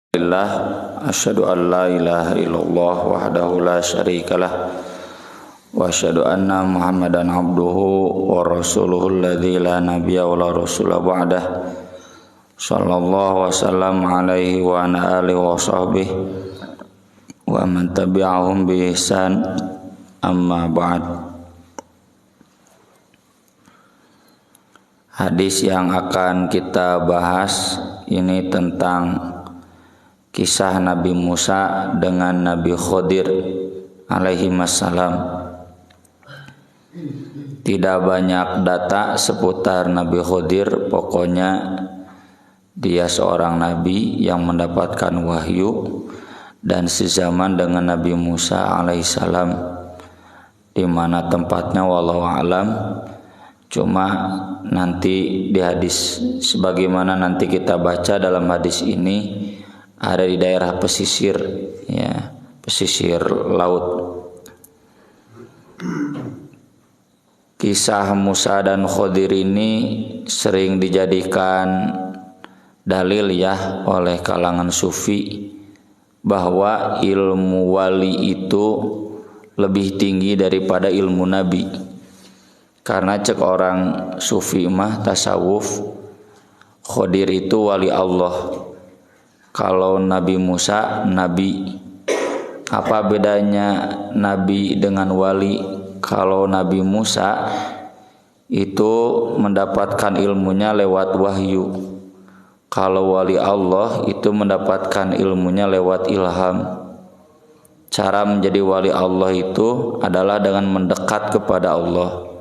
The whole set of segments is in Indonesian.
Alhamdulillah, asyhadu an la ilaha illallah wahdahu la syarikalah wa asyhadu anna Muhammadan abduhu wa rasuluhu alladzi la nabiyya wa la rasula ba'dah. Sallallahu wasallam alaihi wa ala alihi wa sahbihi wa man tabi'ahum bi ihsan, amma ba'd. Hadis yang akan kita bahas ini tentang kisah Nabi Musa dengan Nabi Khidir alaihi wassalam. Tidak banyak data seputar Nabi Khidir, pokoknya dia seorang nabi yang mendapatkan wahyu dan sezaman dengan Nabi Musa alaihissalam. Di mana tempatnya wallahu alam. Cuma nanti di hadis sebagaimana nanti kita baca dalam hadis ini ada di daerah pesisir, ya, pesisir laut. Kisah Musa dan Khidir ini sering dijadikan dalil ya oleh kalangan sufi bahwa ilmu wali itu lebih tinggi daripada ilmu nabi. Karena cek orang sufi mah tasawuf, Khidir itu wali Allah. Kalau Nabi Musa nabi. Apa bedanya nabi dengan wali? Kalau Nabi Musa itu mendapatkan ilmunya lewat wahyu. Kalau wali Allah itu mendapatkan ilmunya lewat ilham. Cara menjadi wali Allah itu adalah dengan mendekat kepada Allah.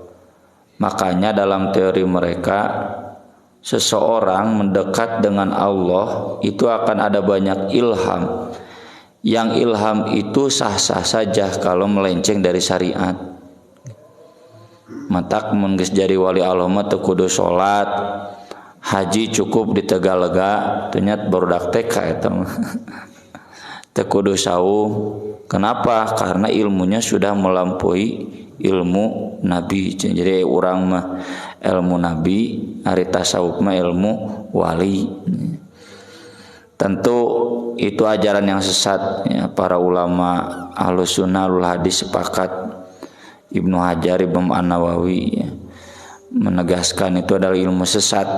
Makanya dalam teori mereka, seseorang mendekat dengan Allah itu akan ada banyak ilham. Yang ilham itu sah-sah saja kalau melenceng dari syariat. Matak mun geus jadi wali Allah mah teu kudu salat, haji cukup di Tegalega, teu nya barudak TK eta mah. Teu kudu saum. Kenapa? Karena ilmunya sudah melampaui ilmu nabi. Jadi urang mah ilmu nabi, ari tasawuf mah ilmu wali. Tentu itu ajaran yang sesat ya, para ulama Ahlus Sunnah wal Hadis sepakat. Ibnu Hajar, Imam An-Nawawi ya, menegaskan itu adalah ilmu sesat.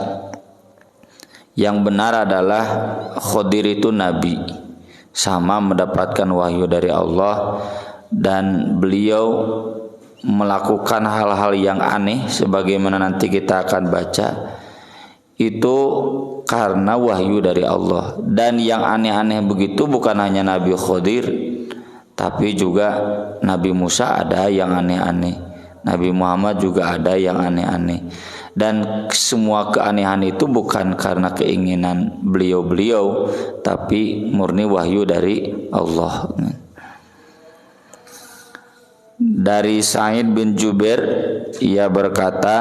Yang benar adalah Khidir itu nabi, sama mendapatkan wahyu dari Allah, dan beliau melakukan hal-hal yang aneh sebagaimana nanti kita akan baca itu karena wahyu dari Allah. Dan yang aneh-aneh begitu bukan hanya Nabi Khidir, tapi juga Nabi Musa ada yang aneh-aneh, Nabi Muhammad juga ada yang aneh-aneh. Dan semua keanehan itu bukan karena keinginan beliau-beliau, tapi murni wahyu dari Allah. Dari Sa'id bin Jubair, ia berkata,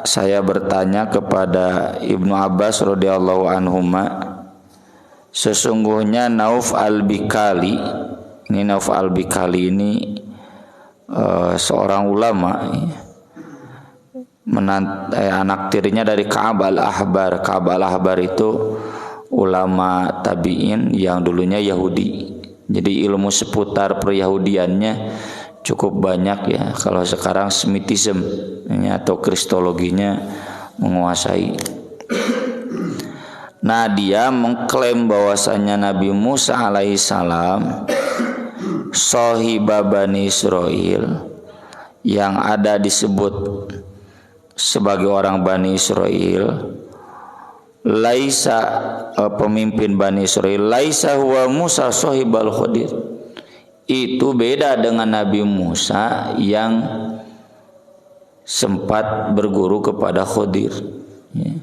saya bertanya kepada Ibnu Abbas radhiyallahu anhuma, sesungguhnya Nauf al-Bikali, ini Nauf al-Bikali ini seorang ulama, anak tirinya dari Ka'ab al-Ahbar. Ka'ab al-Ahbar itu ulama tabi'in yang dulunya Yahudi. Jadi ilmu seputar peryahudiannya cukup banyak ya. Kalau sekarang Semitism atau Kristologinya menguasai. Nah, dia mengklaim bahwasanya Nabi Musa alaihissalam Shahibah Bani Israil, yang ada disebut sebagai orang Bani Israil, laisa pemimpin Bani Israil, laisa huwa Musa Shahibal Khidir. Itu beda dengan Nabi Musa yang sempat berguru kepada Khidir ya.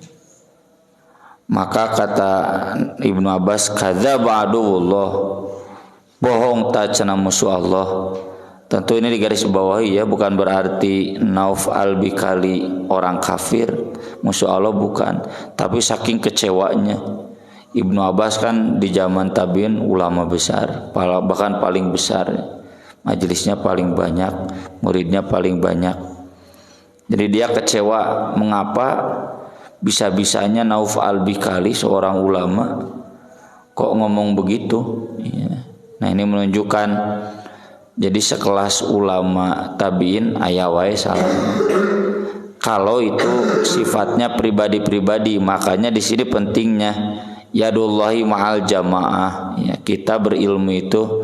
Maka kata Ibnu Abbas, kadzaba aduwullah, bohong ta cenah musuh Allah. Tentu ini digarisbawahi ya, bukan berarti Nauf al-Bikali orang kafir, musuh Allah bukan. Tapi saking kecewanya, Ibnu Abbas kan di zaman tabi'in ulama besar, bahkan paling besar, majelisnya paling banyak, muridnya paling banyak. Jadi dia kecewa, mengapa bisa-bisanya Nauf al-Bikali seorang ulama kok ngomong begitu ya. Nah ini menunjukkan jadi sekelas ulama tabiin aya wae salah kalau itu sifatnya pribadi-pribadi. Makanya di sini pentingnya yadullahi ma'al jamaah ya, kita berilmu itu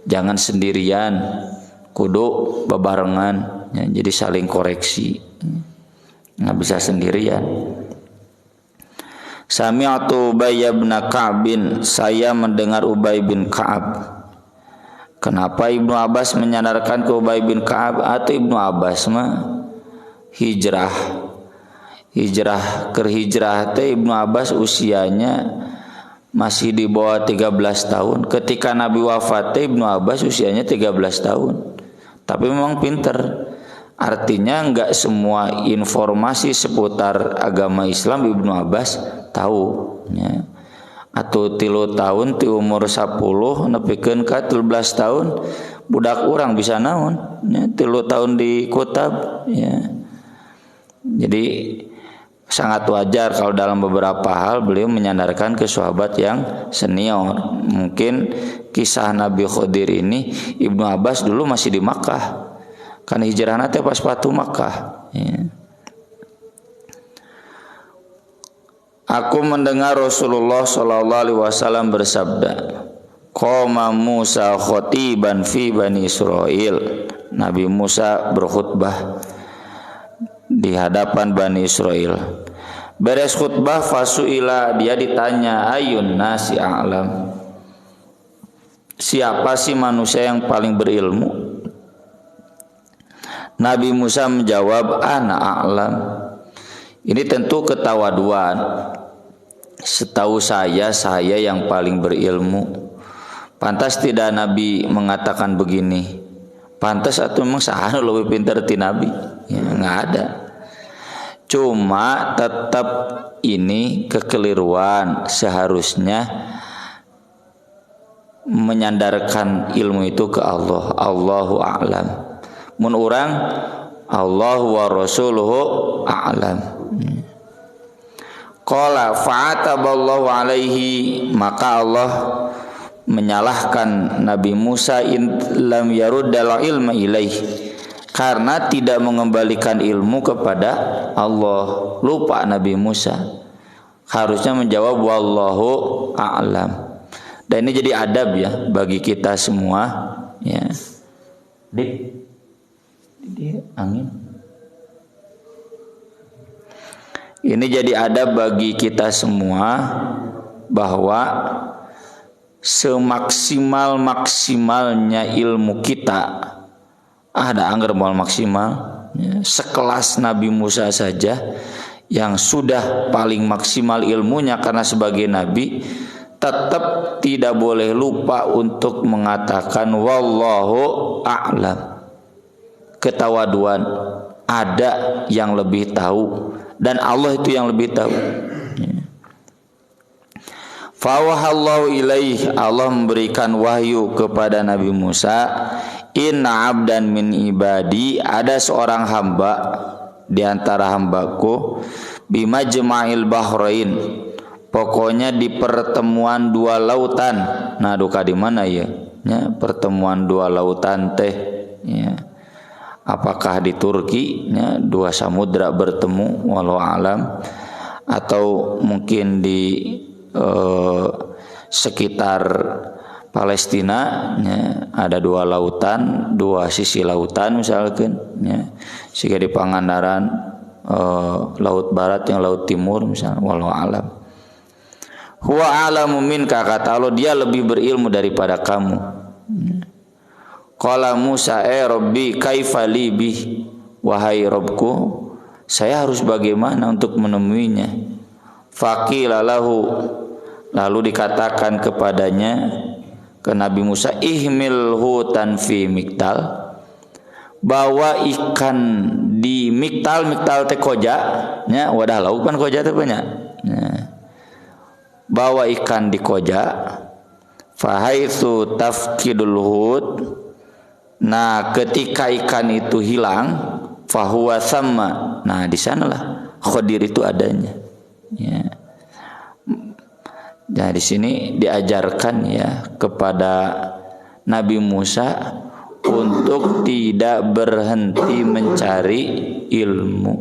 jangan sendirian, kudu bebarengan ya, jadi saling koreksi, nggak bisa sendirian. Sami'tu Ubay bin Ka'bin, saya mendengar Ubay bin Ka'ab. Kenapa Ibnu Abbas menyandarkan ke Ubay bin Ka'ab? Atau Ibnu Abbas mah hijrah teh Ibnu Abbas usianya masih di bawah 13 tahun. Ketika Nabi wafat teh Ibnu Abbas usianya 13 tahun. Tapi memang pinter. Artinya enggak semua informasi seputar agama Islam Ibnu Abbas tahu ya. Atau 3 tahun ti umur 10 nepikeun ka 13 tahun budak urang bisa naon ya, 3 tahun di kutab ya. Jadi sangat wajar kalau dalam beberapa hal beliau menyandarkan ke sahabat yang senior. Mungkin kisah Nabi Khidir ini Ibnu Abbas dulu masih di Makkah. Kan hijrahna teh pas Fatu Makkah ya. Aku mendengar Rasulullah sallallahu alaihi wasallam bersabda, qama Musa khatiban fi Bani Israil. Nabi Musa berkhutbah di hadapan Bani Israel. Beres khutbah fasuila, dia ditanya ayun nasi a'lam, siapa sih manusia yang paling berilmu? Nabi Musa menjawab ana a'lam. Ini tentu ketawaduan. Setahu saya yang paling berilmu. Pantas tidak Nabi mengatakan begini? Pantas atau memang sahanu lebih pintar ti Nabi? Ya, enggak ada. Cuma tetap ini kekeliruan. Seharusnya menyandarkan ilmu itu ke Allah. Allahu a'lam. Mun urang Allahu wa rasuluhu a'lam. Qala fa'ataballahu alaihi, maka Allah menyalahkan Nabi Musa in lam yaruddal ilma ilaihi, karena tidak mengembalikan ilmu kepada Allah. Lupa Nabi Musa, harusnya menjawab wallahu a'lam. Dan ini jadi adab ya bagi kita semua ya. Dia angin. Ini jadi adab bagi kita semua bahwa semaksimal-maksimalnya ilmu kita ada anggar moal maksimal ya, sekelas Nabi Musa saja yang sudah paling maksimal ilmunya karena sebagai nabi, tetap tidak boleh lupa untuk mengatakan wallahu a'lam. Ketawaduan, ada yang lebih tahu dan Allah itu yang lebih tahu. Fawahallahu ilaih, Allah memberikan wahyu kepada Nabi Musa, inna abdan min ibadi, ada seorang hamba di antara hambaku, bimajma'il bahrain, pokoknya di pertemuan dua lautan. Nah duka di mana ya? Ya, pertemuan dua lautan teh ya. Apakah di Turki ya, dua samudra bertemu walau alam, atau mungkin di sekitar Palestina ya, ada dua lautan, dua sisi lautan misalkan ya, sehingga di Pangandaran laut barat yang laut timur misalnya, walau alam. Huwa alamu minka, kata Allah, dia lebih berilmu daripada kamu. Qala Musa Rabbi kaifa li bih, wahai Rabbku, saya harus bagaimana untuk menemuinya? Faqila lahu, lalu dikatakan kepadanya ke Nabi Musa, ihmilhu tanfi miktal, bawa ikan di miktal teh koja nya, wadah lauk kan koja teh banyak ya. Bawa ikan di koja, fahaitsu tafkidul hud, nah ketika ikan itu hilang, fahuwa sama, nah di sanalah Khidir itu adanya ya. Nah, di sini diajarkan ya kepada Nabi Musa untuk tidak berhenti mencari ilmu.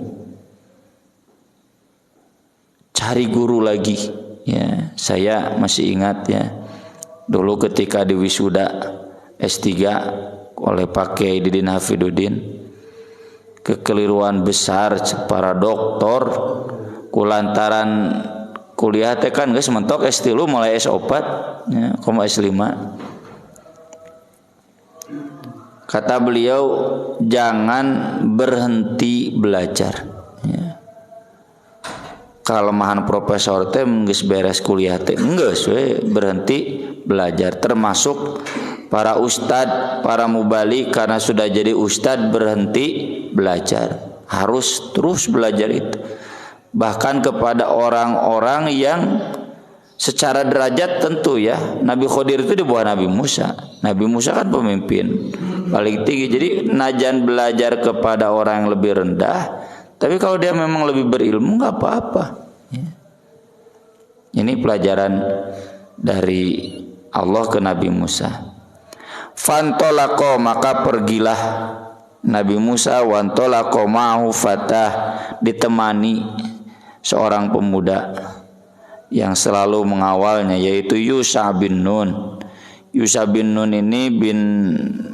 Cari guru lagi. Ya, saya masih ingat ya. Dulu ketika di wisuda S3 oleh Pak Kiai Didin Hafiduddin, kekeliruan besar para doktor kulantaran kuliah teh kan geus mentok S3 mulai S4 ya, S5. Kata beliau jangan berhenti belajar ya. Kalemahan profesor teh geus beres kuliah teh geus we berhenti belajar, termasuk para ustad, para mubalik karena sudah jadi ustad berhenti belajar, harus terus belajar itu. Bahkan kepada orang-orang yang secara derajat tentu ya, Nabi Khidir itu di bawah Nabi Musa. Nabi Musa kan pemimpin paling tinggi. Jadi najan belajar kepada orang yang lebih rendah, tapi kalau dia memang lebih berilmu nggak apa-apa. Ya. Ini pelajaran dari Allah ke Nabi Musa. Fantolako, maka pergilah Nabi Musa, wantolako ma'hu fatah, ditemani seorang pemuda yang selalu mengawalnya, yaitu Yusha bin Nun. Yusha bin Nun ini bin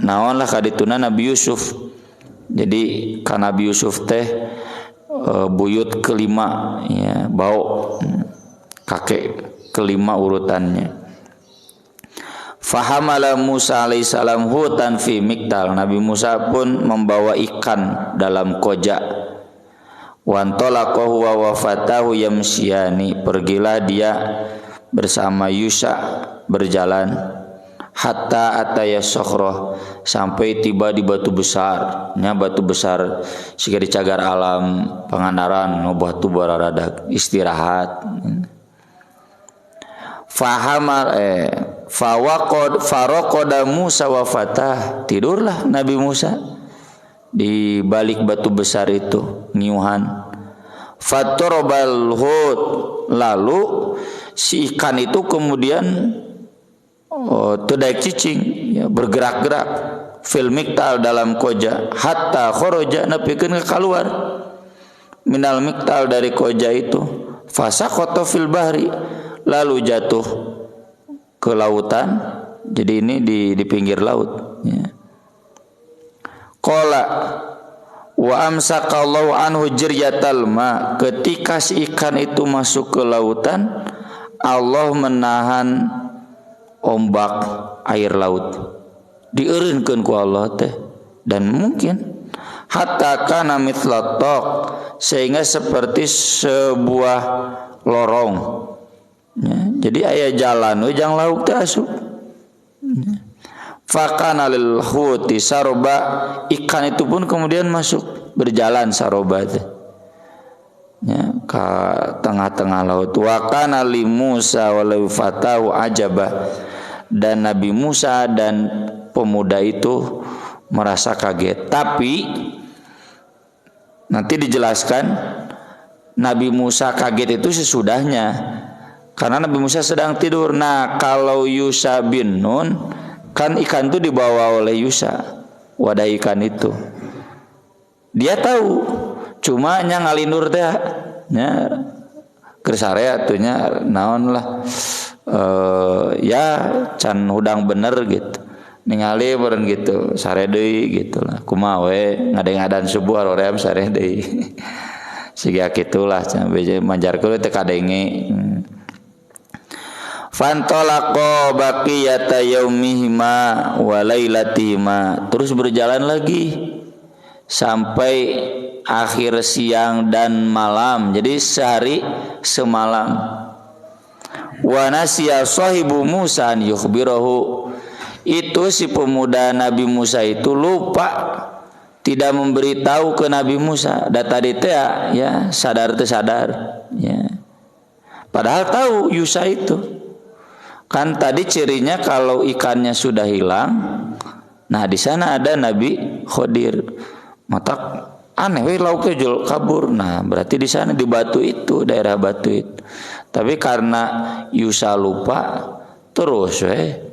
naon lah kadituna Nabi Yusuf. Jadi kan Nabi Yusuf teh buyut kelima ya, bau kakek kelima urutannya. Fahamala Musa alaihissalam hutan fi miktal. Nabi Musa pun membawa ikan dalam koja. Wantolaqahu huwa wa fatahu yamsyani. Pergilah dia bersama Yusha berjalan hatta ataya sokhroh, sampai tiba di batu besar. Nya batu besar siga dicagar alam Pangandaran, no batu bararadak istirahat. Faraqada Musa wa fatah, tidurlah Nabi Musa di balik batu besar itu ngiuhan. Fatorobal hut, lalu si ikan itu kemudian tedaik cicing ya, bergerak-gerak fil miktal dalam koja, hatta khoroja napikeun keluar minal miktal dari koja itu, fasaqata fil bahri, lalu jatuh ke lautan. Jadi ini di pinggir laut ya. Qala wa amsakallahu anhu jiryatal ma, ketika si ikan itu masuk ke lautan, Allah menahan ombak air laut, dieureunkeun ku Allah teh. Dan mungkin hatta kana mithla taq, sehingga seperti sebuah lorong ya. Jadi aya jalan we jang lauk teh asup. Fakana lil huti saroba, ikan itu pun kemudian masuk berjalan saroba teh ya, ke tengah-tengah laut. Wa kana li Musa wa li fatahu ajaba, dan Nabi Musa dan pemuda itu merasa kaget. Tapi nanti dijelaskan Nabi Musa kaget itu sesudahnya, karena Nabi Musa sedang tidur. Nah, kalau Yusha bin Nun kan ikan itu dibawa oleh Yusha, wadah ikan itu. Dia tahu, cuma nya ngalindur teh nya kersarea tuh nya naon lah ya can hudang bener gitu. Ningali beureun gitu, sare deui gitu lah. Kumaha we ngadeng-ngadan subuh hoream sare deui. Siga kitulah can beje manjarkeun teh kadenge. Fantolaqo baqiyata yaumihima wa lailatihima, terus berjalan lagi sampai akhir siang dan malam, jadi sehari semalam. Wa nasiya sahibu Musa an yukhbirahu, itu si pemuda Nabi Musa itu lupa tidak memberitahu ke Nabi Musa. Data teh ya sadar teu sadar ya. Padahal tahu Yusha itu. Kan tadi cirinya kalau ikannya sudah hilang, nah di sana ada Nabi Khidir. Mata aneh we lauknya jual kabur. Nah, berarti di sana di batu itu, daerah batu itu. Tapi karena Yusa lupa terus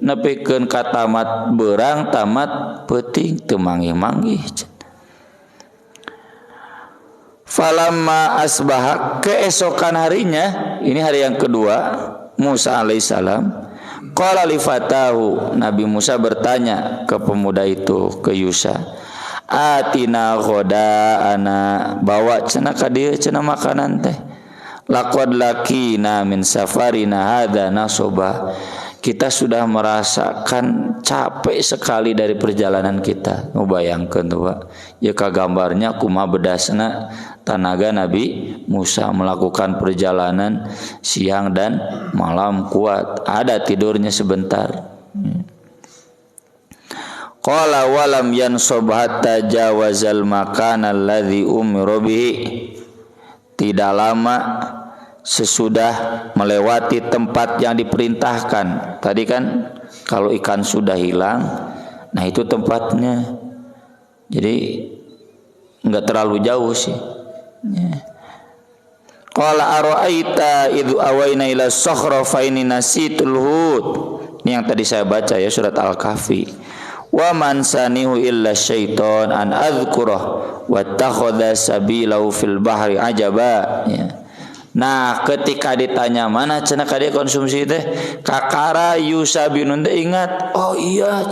nepikeun ka tamat beurang tamat peuting teu manggih-manggih. Falamma asbaha, keesokan harinya, ini hari yang kedua Musa alaihissalam, qala li fatahu, Nabi Musa bertanya ke pemuda itu, ke Yusa, atina ghoda'ana, bawa cenah ka dieu cenah makanan teh, laqad lakina min safarina hadza nasoba, kita sudah merasakan capek sekali dari perjalanan kita. Ngebayangkeun tuh Pak, ya kagambarnya kumaha bedasna tanaga Nabi Musa melakukan perjalanan siang dan malam kuat, ada tidurnya sebentar. Qala walam yansob hatta jawazal makan alladzi umira bihi, tidak lama sesudah melewati tempat yang diperintahkan. Tadi kan kalau ikan sudah hilang, nah itu tempatnya. Jadi enggak terlalu jauh sih. Qala ara'aita idzu awaina ila sakhra fa inni nasitul hud. Ini yang tadi saya baca ya, surat Al-Kahfi. Wa man sanihu illa syaiton an adzkurah wattakhadha sabilahu fil bahri ajaba, ya. Nah, ketika ditanya mana cenah ka dieu konsumsi teh, kakara Yusa bin Nun ingat, oh iya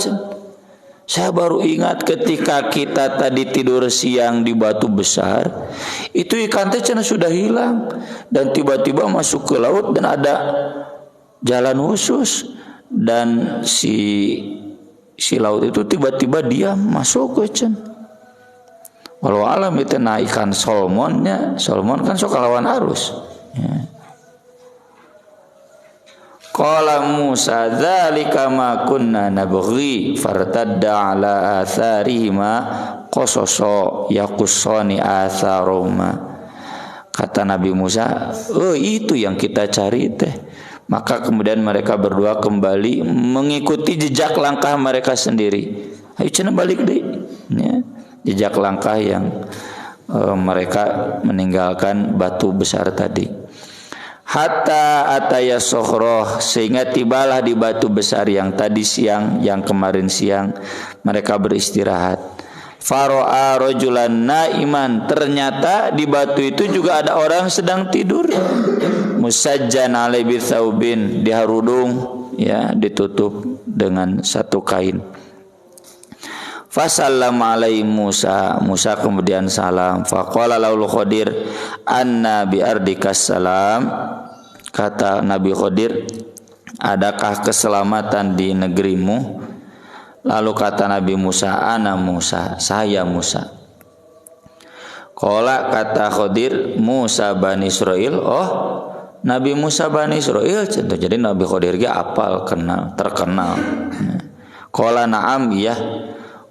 saya baru ingat ketika kita tadi tidur siang di batu besar, itu ikan teh cenah sudah hilang dan tiba-tiba masuk ke laut dan ada jalan khusus dan si laut itu tiba-tiba diam masuk ke cenah. Walau alam itu ikan salmonnya, salmon kan sok lawan arus. Ya. Qala Musa dzalika ma kunna nabghi fartadda ala atharihima qasasa yaqussani atharuma. Kata Nabi Musa, "Oh, itu yang kita cari teh." Maka kemudian mereka berdua kembali mengikuti jejak langkah mereka sendiri. Ayo cenah balik deui. Ya. Jejak langkah yang mereka meninggalkan batu besar tadi. Hatta ataya sokhroh, sehingga tibalah di batu besar yang tadi siang, yang kemarin siang mereka beristirahat. Faro'a rojulan naiman, ternyata di batu itu juga ada orang sedang tidur. Musajjan alai bithaubin, diharudung, ya, ditutup dengan satu kain. Fasallam alaihi Musa, Musa kemudian salam. Faqala laul Khadir anna bi ardikas salam, kata Nabi Khadir, adakah keselamatan di negerimu? Lalu kata Nabi Musa, ana Musa, saya Musa. Qala, kata Khadir, Musa Bani Israil, oh Nabi Musa Bani Israil. Jadi Nabi Khadir ge apal, kenal, terkenal. Qala na'am, iya.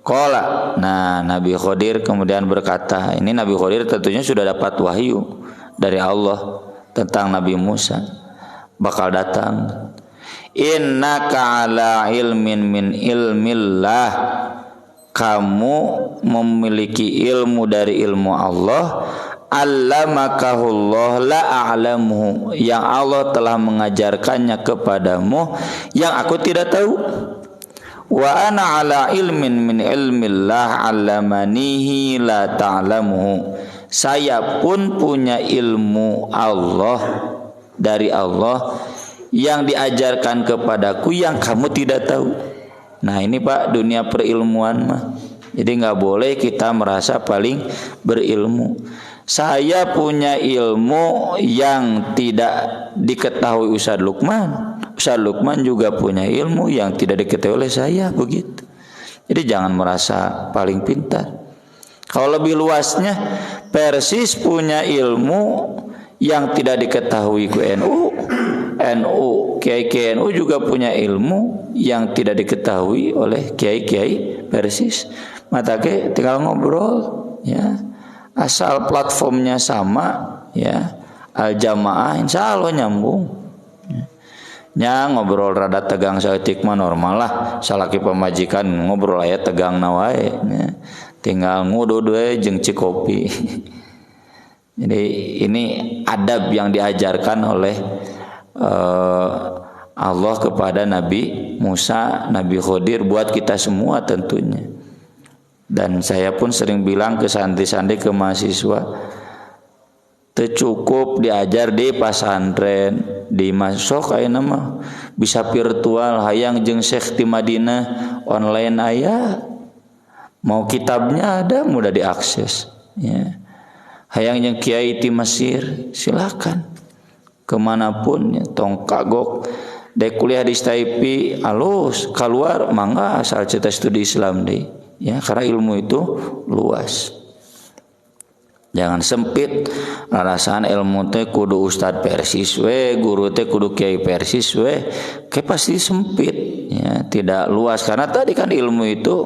Qala, nah Nabi Khadir kemudian berkata, ini Nabi Khadir tentunya sudah dapat wahyu dari Allah tentang Nabi Musa bakal datang. Innaka ala ilmin min ilmillah, kamu memiliki ilmu dari ilmu Allah. Allamakahullah la a'lamuhu, yang Allah telah mengajarkannya kepadamu yang aku tidak tahu. Wa ana ala ilmin min ilmillah 'allamanihi la ta'lamuhu, saya pun punya ilmu Allah dari Allah yang diajarkan kepadaku yang kamu tidak tahu. Nah ini Pak, dunia perilmuan mah, jadi nggak boleh kita merasa paling berilmu. Saya punya ilmu yang tidak diketahui Ustaz Lukman. Ustaz Lukman juga punya ilmu yang tidak diketahui oleh saya, begitu. Jadi jangan merasa paling pintar. Kalau lebih luasnya, Persis punya ilmu yang tidak diketahui ku NU, Kiai NU juga punya ilmu yang tidak diketahui oleh Kiai Persis. Mata ke tinggal ngobrol, ya. Asal platformnya sama, ya, al-jamaah insya Allah nyambung. Nya ngobrol rada tegang saeutik mah normal lah, salaki pemajikan ngobrol aya tegang na wae, ya. Tinggal ngudud we jeung cikopi. Jadi ini adab yang diajarkan oleh Allah kepada Nabi Musa, Nabi Khidir buat kita semua tentunya. Dan saya pun sering bilang ke santri-santri, ke mahasiswa, tercukup diajar di pesantren, di masuk aya nama bisa virtual, hayang jeung Syekh di Madinah online aya, mau kitabnya ada mudah diakses ya. Hayang jeung kiai di Mesir silakan kemanapun ya, tong kagok dek kuliah di Taipei alus keluar mangga asal cerita studi Islam deh ya, karena ilmu itu luas. Jangan sempit alasan ilmu teh kudu ustad persis we, guru teh kudu kiai persis we, kayak pasti sempit ya, tidak luas karena tadi kan ilmu itu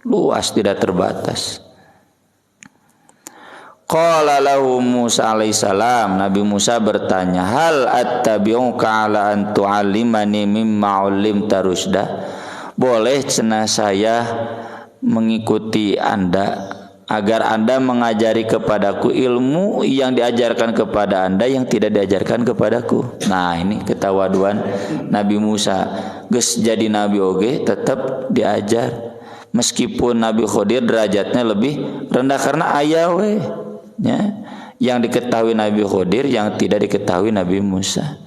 luas, tidak terbatas. Qala lahu Musa alaihissalam, Nabi Musa bertanya, hal attabi'uka ala an tu'allimani mimma 'allimta rusyda? Boleh cenah saya mengikuti Anda agar Anda mengajari kepadaku ilmu yang diajarkan kepada Anda yang tidak diajarkan kepadaku. Nah, ini ketawaduan Nabi Musa. Geus jadi nabi oge tetap diajar. Meskipun Nabi Khidir derajatnya lebih rendah karena aya we ya, yang diketahui Nabi Khidir yang tidak diketahui Nabi Musa.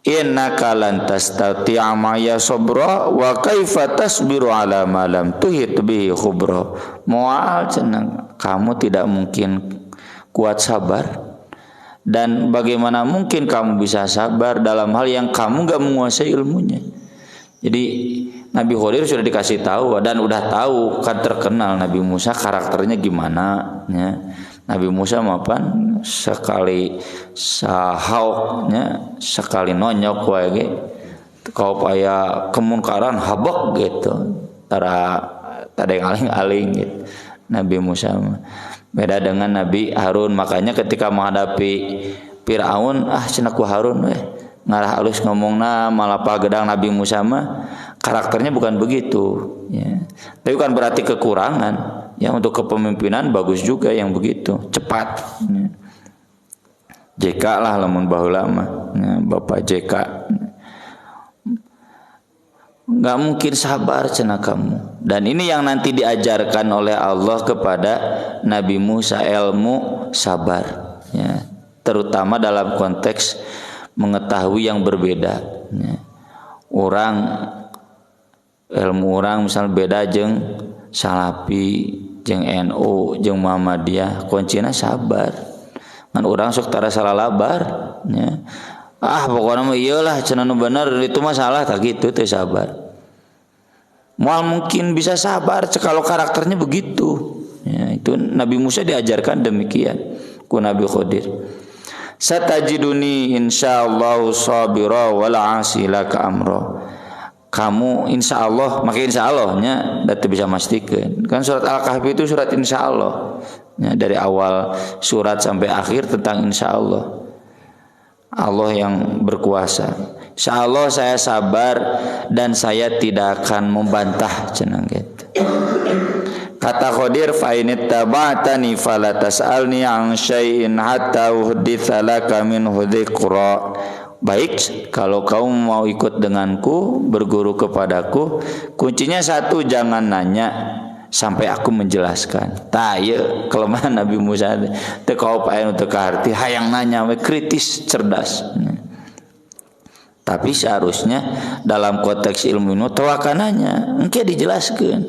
Innaka lan tastati'a ma'ya sabra wa kaifa tasbiru ala ma lam tuhit bihi khubra. Moal cenah kamu tidak mungkin kuat sabar, dan bagaimana mungkin kamu bisa sabar dalam hal yang kamu enggak menguasai ilmunya. Jadi Nabi Khidir sudah dikasih tahu dan udah tahu kan, terkenal Nabi Musa karakternya gimana ya. Nabi Musa mapan sekali sahauknya, sekali nonyok wae ge kau aya kemunkaran habak gitu tara tadeng aling-aling gitu. Nabi Musa beda dengan Nabi Harun, makanya ketika menghadapi Firaun cenah ku Harun we ngarah halus ngomongna malah pagedang. Nabi Musa mah karakternya bukan begitu ya. Tapi bukan berarti kekurangan. Ya, untuk kepemimpinan bagus juga yang begitu cepat ya. JK lah lamun baheula mah ya, Bapak JK nggak mungkin sabar cenah kamu. Dan ini yang nanti diajarkan oleh Allah kepada Nabi Musa, ilmu sabar ya, terutama dalam konteks mengetahui yang berbeda ya. Ilmu orang misal beda jeung Salafi jeung NU jeung Muhammadiyah, kuncina sabar. Ngan urang sok tara salah labar nya. Pokona mah iyalah cenah nu bener itu mah salah tah kitu teh sabar. Moal mungkin bisa sabar kalau karakternya begitu. Ya, itu Nabi Musa diajarkan demikian ku Nabi Khidir. Satajiduni insyaallah sabira wala asilaka amra. Kamu insya Allah, maka insya Allahnya datu bisa memastikan. Kan surat Al-Kahfi itu surat insya Allah ya, dari awal surat sampai akhir tentang insya Allah. Allah yang berkuasa. Insya Allah saya sabar dan saya tidak akan membantah cenah gitu. Kata Khidir, fa in ittaba'tani fala tas'alni an syai'in hatta uhditsa laka minhu dzikra. Baik, kalau kamu mau ikut denganku, berguru kepadaku, kuncinya satu, jangan nanya sampai aku menjelaskan. Tah ieu kelemahan Nabi Musa teh kau paen untuk arti hayang nanya we kritis, cerdas. Tapi seharusnya dalam konteks ilmu ini tawakananya engke dijelaskeun.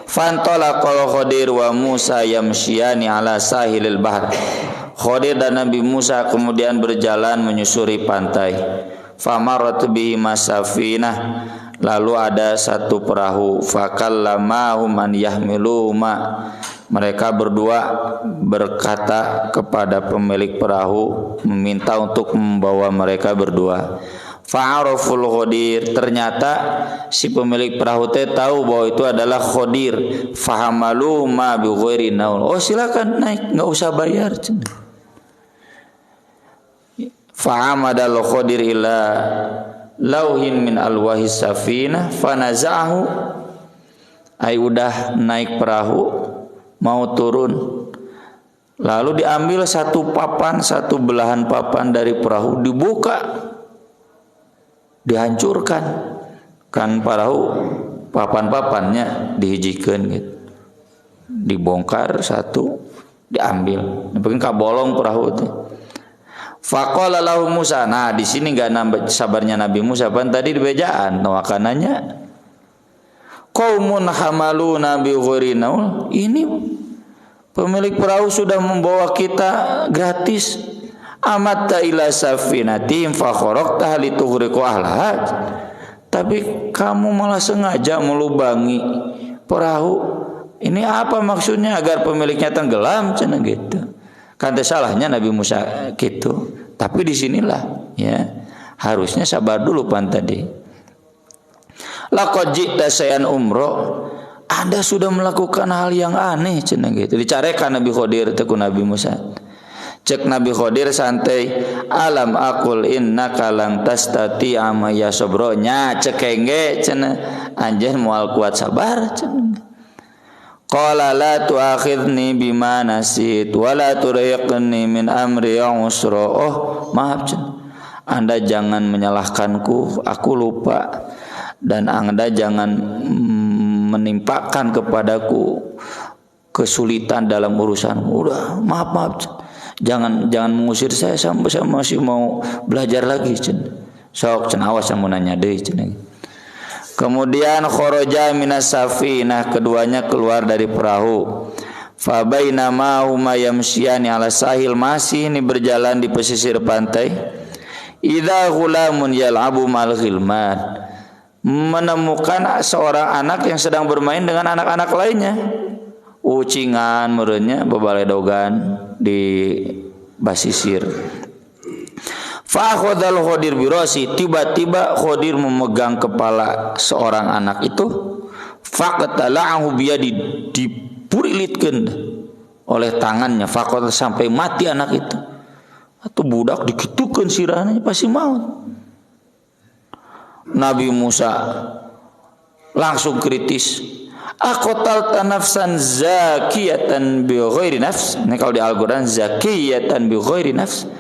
Fantolaqal Khidir wa Musa yamsyani ala sahilil bahr. Khidir dan Nabi Musa kemudian berjalan menyusuri pantai. Famarat bihi masafinah, lalu ada satu perahu. Fakallamahum an yahmilu ma. Mereka berdua berkata kepada pemilik perahu, meminta untuk membawa mereka berdua. Fa'araful Khidir, ternyata si pemilik perahu teh tahu bahwa itu adalah Khidir. Fahamalu ma bi ghairi naul. Oh silakan naik, enggak usah bayar. Fa'amadal Khidir ila lauhin min alwahis safinah fanaza'ahu. Ai udah naik perahu mau turun, Lalu diambil satu belahan papan dari perahu, dibuka, dihancurkan. Kan perahu papan-papannya dihijikeun gitu. Dibongkar satu, diambil. Mungkin kabolong perahu itu. Faqala lahu Musa. Nah, di sini enggak nambah sabarnya Nabi Musa. Pan tadi dibejaan wakananya. Qaumun hamaluna bi ghairi naul. Ini pemilik perahu sudah membawa kita gratis. Amatta ila safinatim fa kharaqta litughriqu ahlaha. Tapi kamu malah sengaja melubangi perahu. Ini apa maksudnya? Agar pemiliknya tenggelam cenah gitu. Kan salahnya Nabi Musa gitu. Tapi di sinilah ya harusnya sabar dulu pan tadi. Laqad ji'ta sayan umroh. Anda sudah melakukan hal yang aneh cenah gitu. Dicarekan Nabi Khidir teh ku Nabi Musa. Cek Nabi Khidir santai, alam aqul innaka lang tastati ama ya sobronya cek engge cenah anjeun moal kuat sabar cenah. Qala la tu'akhidni bima nasit wa la turhiqni min amri usra. Oh, maaf Anda jangan menyalahkanku, aku lupa, dan Anda jangan menimpakan kepadaku kesulitan dalam urusanku. Udah, maaf. Jangan mengusir saya sampai saya masih mau belajar lagi Sok awas yang mau nanya deui Kemudian kharaja minas safinah, keduanya keluar dari perahu. Fa bainama huma yamshiani ala sahil, masih ini berjalan di pesisir pantai. Idza ghulamun yal'abu mal ghilman, menemukan seorang anak yang sedang bermain dengan anak-anak lainnya. Ucingan merenya babaledogan di basisir. Fa akhadhal Khidir birasi, tiba-tiba Khidir memegang kepala seorang anak itu. Faqatalahu biyadi, dipurilitkeun oleh tangannya. Faqat sampai mati anak itu. Atau budak dikitukeun sirahna pasti maut. Nabi Musa langsung kritis. Aqtalta nafsan zakiyatan bi ghairi nafs. Ini kalau di Al-Qur'an zakiyatan bi ghairi nafs.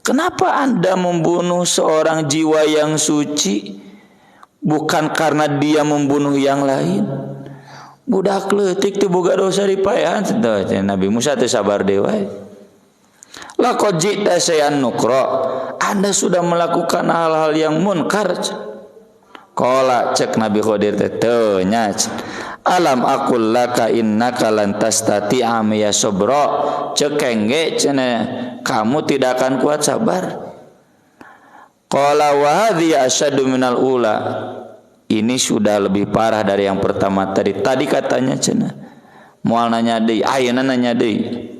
Kenapa Anda membunuh seorang jiwa yang suci bukan karena dia membunuh yang lain? Budak leutik teu boga dosa dipaehan teh Nabi Musa teh sabar deui. Laqad ji'ta sayan nukra. Anda sudah melakukan hal-hal yang munkar. Qala cek Nabi Khidir teh nya. Alam aqul laka innaka lan tastati'a ya sabra. Cek engge cenah kamu tidak akan kuat sabar. Qala wa hadhi asyaddu minal ula. Ini sudah lebih parah dari yang pertama tadi. Tadi katanya cenah moal nanya deui, ayeuna nanya deui.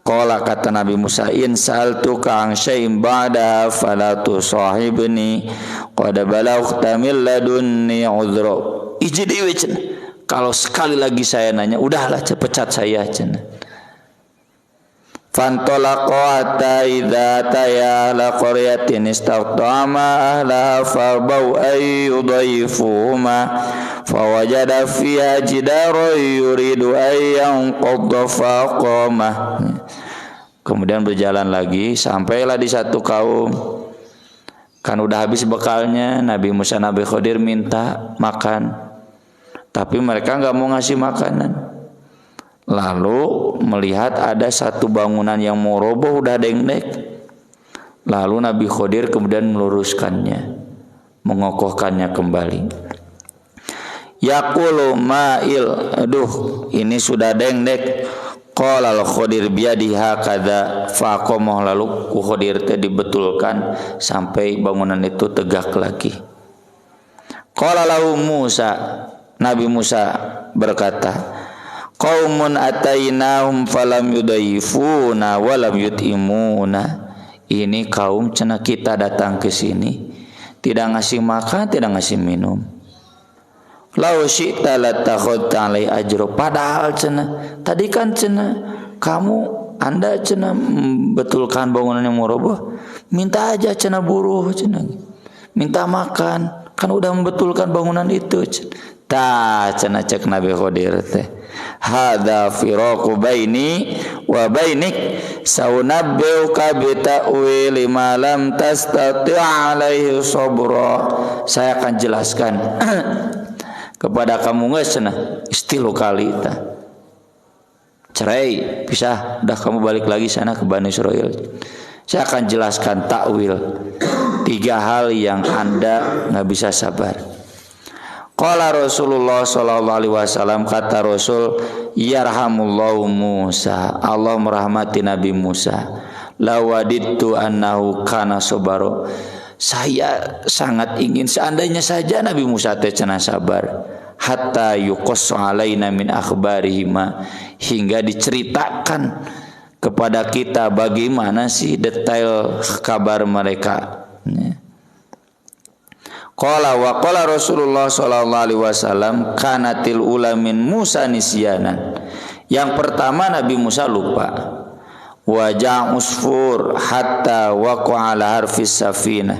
Qala kata Nabi Musa, in sa'altuka an syai'in ba'da fala tusahibni qad balaghta min ladunni udhra. Iji deui cenah. Kalau sekali lagi saya nanya, udahlah pecat saya cenah. Fantolaqa hatta idza taya la qaryatin istaqama ahla farbau ayyudayfuhuma fawajada fiha jidaran yuridu ayyanqadha faqama. Kemudian berjalan lagi sampailah di satu kaum. Kan udah habis bekalnya, Nabi Musa Nabi Khidir minta makan. Tapi mereka enggak mau ngasih makanan. Lalu melihat ada satu bangunan yang mau roboh udah dengdek. Lalu Nabi Khidir kemudian meluruskannya, mengokohkannya kembali. Yaqulu ma'il, aduh ini sudah dengdek. Qala al-Khidir biyadihi hakadha faqamah, lalu Khidir teh dibetulkan sampai bangunan itu tegak lagi. Qala lahu Musa, Nabi Musa berkata, qaumun atainahum falam yudayifuna walam yutimuna. Ini kaum cenah kita datang ke sini tidak ngasih makan, tidak ngasih minum. Lau syi'ta latakhadta alai ajro. Padahal cenah tadi kan cenah Anda cenah betulkan bangunan yang mau roboh, minta aja cenah buruh cenah, minta makan, kan udah membetulkan bangunan itu cenah. Tah cenah cek Nabi Khidir teh, hadza firaqu baini wa bainik saunabbiuka bi ta'wili ma lam tastati' alaihi sabra. Saya akan jelaskan kepada kamu ngeusna istilu kali ta. Cerai, pisah, dah kamu balik lagi sana ke Bani Israil. Saya akan jelaskan takwil 3 hal yang Anda enggak bisa sabar. Qala Rasulullah sallallahu alaihi wasallam, kata Rasul, yarhamullahu Musa, Allah merahmati Nabi Musa. Lawadittu annahu kana sabaro. Saya sangat ingin seandainya saja Nabi Musa teh cenah sabar. Hatta yuqassu alaina min akhbarihima, hingga diceritakan kepada kita bagaimana sih detail kabar mereka. Qala wa qala Rasulullah sallallahu alaihi wasallam kanatil ula min Musa nisyanan. Yang pertama Nabi Musa lupa. Wajah usfur hatta waqa'a ala harfis safinah.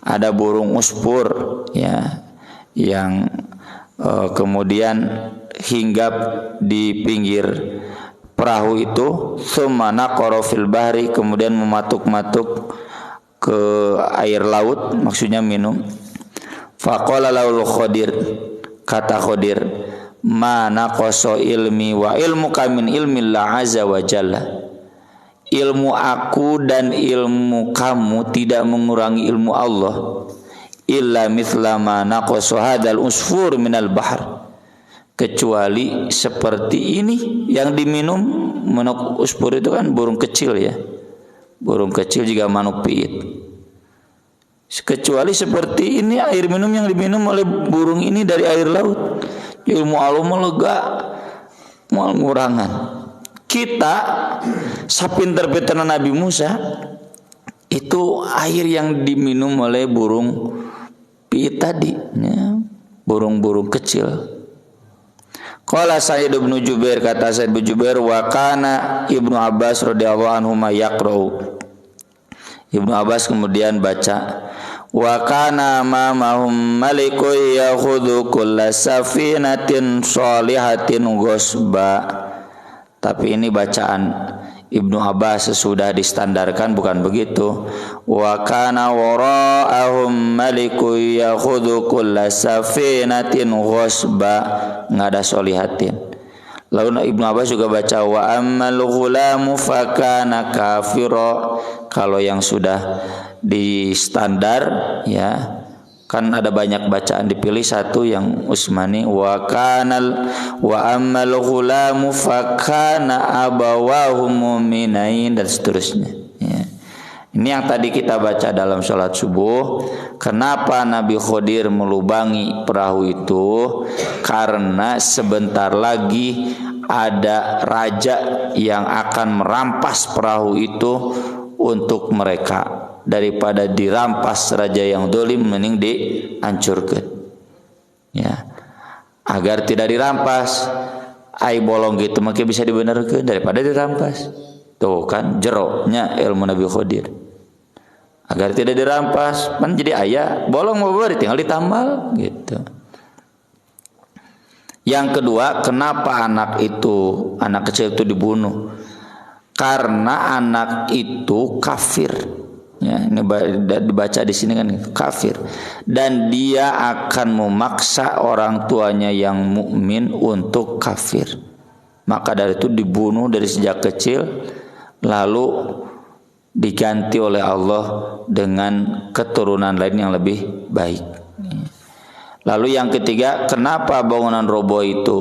Ada burung usfur ya yang kemudian hinggap di pinggir perahu itu, tsumma naqara fil bahri, kemudian mematuk-matuk ke air laut, maksudnya minum. Faqala laul Khadir, kata Khadir, ma naqasa ilmi wa ilmuka min ilmillah azza wa jalla. Ilmu aku dan ilmu kamu tidak mengurangi ilmu Allah. Illa mithla ma naqasa hadzal usfur minal bahr, kecuali seperti ini yang diminum. Manuk usfur itu kan burung kecil ya, burung kecil juga manuk piit. Kecuali seperti ini air minum yang diminum oleh burung ini dari air laut. Ilmu Allah lega moal ngurangan. Kita sapinter-pinter Nabi Musa itu air yang diminum oleh burung piit tadi ya, burung-burung kecil. Qala Sa'id bin Jubair, kata Sa'id bin Jubair, wa kana Ibnu Abbas radhiyallahu anhu yaqra'u. Ibnu Abbas kemudian baca, wa kana mamahum malikun yakhudhu kulla safinatin shalihatin ghusba. Tapi ini bacaan Ibnu Abbas sesudah distandarkan, bukan begitu. Wa kana wara'ahum malikun yakhudhu kulla safinatin ghusba, enggak ada sholihatin. Lalu Ibnu Abbas juga baca wa ammal ghulamu fakana kafira. Kalau yang sudah di standar ya kan ada banyak bacaan, dipilih satu yang Usmani. Wa ammal ghulamu fakana abawahu mu'minain, dan seterusnya ya. Ini yang tadi kita baca dalam sholat subuh. Kenapa Nabi Khidir melubangi perahu itu? Karena sebentar lagi ada raja yang akan merampas perahu itu untuk mereka. Daripada dirampas raja yang dolim, mending dihancurkan ya, agar tidak dirampas. Ai bolong gitu maka bisa dibenarkan daripada dirampas. Tuh kan jeroknya ilmu Nabi Khidir. Agar tidak dirampas, kan jadi ayah bolong mau beri tinggal ditambal gitu. Yang kedua, kenapa anak kecil itu dibunuh? Karena anak itu kafir. Ya, ini dibaca di sini kan kafir, dan dia akan memaksa orang tuanya yang mukmin untuk kafir. Maka dari itu dibunuh dari sejak kecil, lalu diganti oleh Allah dengan keturunan lain yang lebih baik. Lalu yang ketiga, kenapa bangunan roboh itu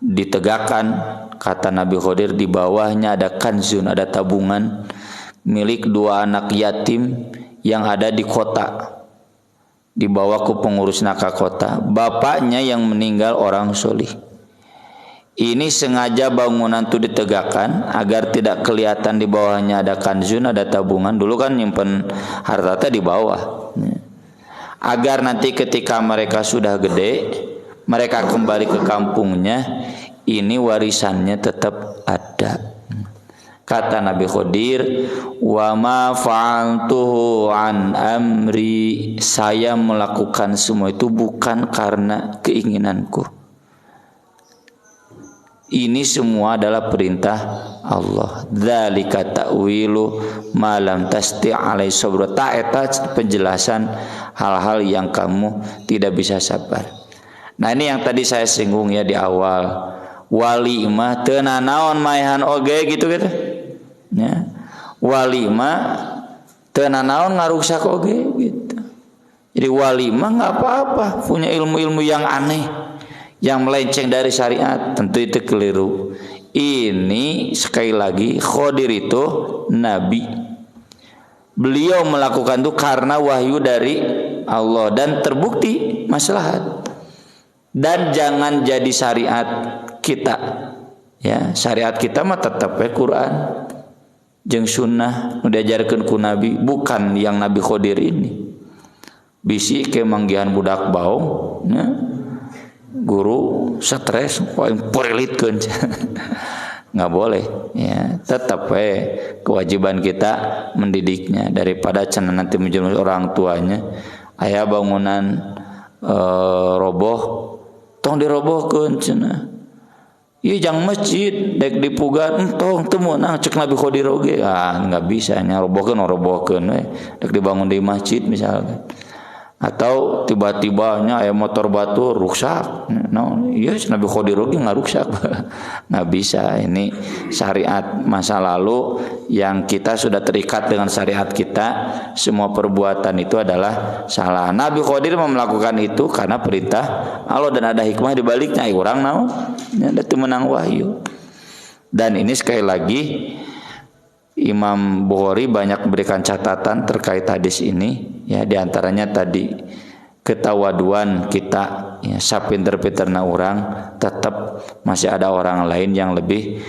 ditegakkan? Kata Nabi Khidir, di bawahnya ada kanzun, ada tabungan milik 2 anak yatim yang ada di kota, dibawa ke pengurus nakah kota. Bapaknya yang meninggal orang solih. Ini sengaja bangunan itu ditegakkan agar tidak kelihatan di bawahnya ada kanzun, ada tabungan. Dulu kan nyimpen harta di bawah, agar nanti ketika mereka sudah gede, mereka kembali ke kampungnya, ini warisannya tetap ada. Kata Nabi Khidir, wa ma fa'altuhu an amri, saya melakukan semua itu bukan karena keinginanku. Ini semua adalah perintah Allah. Dzalika ta'wilu ma lam tasti' alai sabra. Ta eta penjelasan hal-hal yang kamu tidak bisa sabar. Nah, ini yang tadi saya singgung ya di awal. Wali mah teu nanaon maehan oge gitu. Ya. Wali mah teu nanaon ngaruksak oge gitu. Jadi wali mah enggak apa-apa punya ilmu-ilmu yang aneh, yang melenceng dari syariat, tentu itu keliru. Ini sekali lagi Khadir itu nabi. Beliau melakukan itu karena wahyu dari Allah dan terbukti maslahat. Dan jangan jadi syariat kita. Ya, syariat kita mah tetap Quran jeung sunnah nu diajarkeun ku nabi, bukan yang Nabi Khadir ini. Bisi ke manggihan budak baung, ya. Guru stres poin porilitkeun. Nggak boleh ya, tetap kewajiban kita mendidiknya daripada cenah nanti menjadi orang tuanya aya bangunan roboh tong dirobohkeun cenah. Ieu jang masjid dek dipugat entong teu meunang cek Nabi Khadir oge. Nggak bisa nya robohkeun we dek dibangun di masjid misalkan. Atau tiba-tiba nya aya motor batur rusak. No, iya Nabi Khadir oge ngaruksak. Nggak bisa. Ini syariat masa lalu yang kita sudah terikat dengan syariat kita. Semua perbuatan itu adalah salah. Nabi Khadir melakukan itu karena perintah Allah dan ada hikmah di baliknya. Urang naon? Nya da teu meunang wahyu. Dan ini sekali lagi Imam Bukhari banyak memberikan catatan terkait hadis ini, ya, diantaranya tadi ketawaduan kita, ya, sapinter-pinterna orang tetap masih ada orang lain yang lebih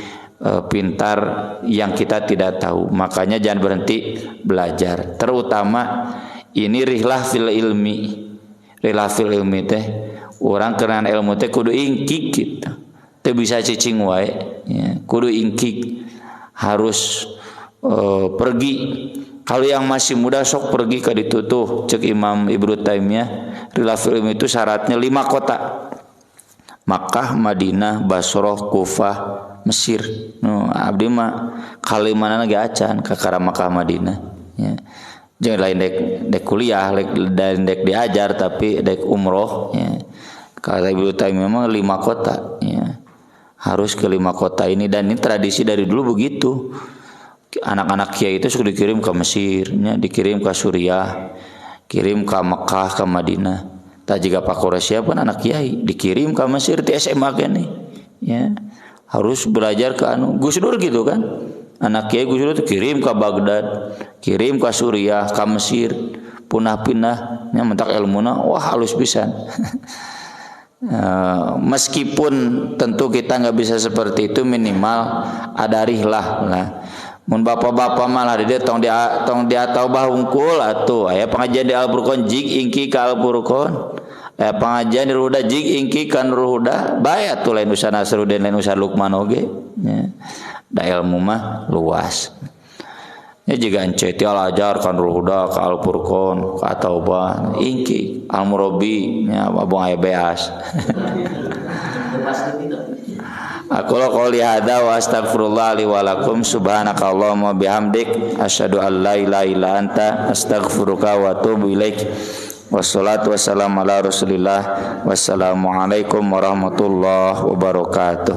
pintar yang kita tidak tahu. Makanya jangan berhenti belajar. Terutama ini rihlah fil ilmi. Rihlah fil ilmi teh orang kenan ilmu teh kudu ingkik gitu. Teu bisa cicing wae, ya, kudu ingkik. Harus pergi. Kalau yang masih muda sok pergi ke ditutuh cek Imam Ibnu Taimiyah. Rilafil itu syaratnya 5 kota. Makkah, Madinah, Basrah, Kufah, Mesir. Abdi mah kalimanana ge acan ka kara Makkah Madinah, ya. Jangan lain dek kuliah, dek diajar tapi dek umroh, ya. Kata Ibnu Taimiyah mah 5 kota, ya. Harus ke 5 kota ini, dan ini tradisi dari dulu begitu. Anak-anak kiai itu sudah dikirim ke Mesir, ya, dikirim ke Suriah, kirim ke Mekah, ke Madinah. Tak jika Pak Quraisy pun anak kiai dikirim ke Mesir di SMA kan nih, ya. Harus belajar ke Gus Dur gitu kan. Anak kiai Gus Dur dikirim ke Baghdad, kirim ke Suriah, ke Mesir, punah-pindah nya mentak ilmuna, wah halus pisan. Meskipun tentu kita nggak bisa seperti itu, minimal ada rihlah lah. Mun bapak-bapak malah dia tong dia tahu bahungkul atuh aya pengajian di Al-Furqan jig ingki ka Al-Furqan, aya pengajian di Ruhuda jig ingki ka Ruhuda, bae atuh lain usaha Nasruddin lain usaha Lukman oge, ya. Da ilmu mah luas. Ya juga ence ti Al-Ajar kan Ruhuda ka Al-Furqan ka Taubah ingki Al-Murabi nya abang aya beas. Aku qouli hadza wa astaghfirullah li wa lakum subhanakallahumma bihamdik asyhadu an la ilaha illa anta astaghfiruka wa atubu ilaik. Wassalatu wassalamu ala Rasulillah. Wassalamu alaikum warahmatullahi wabarakatuh.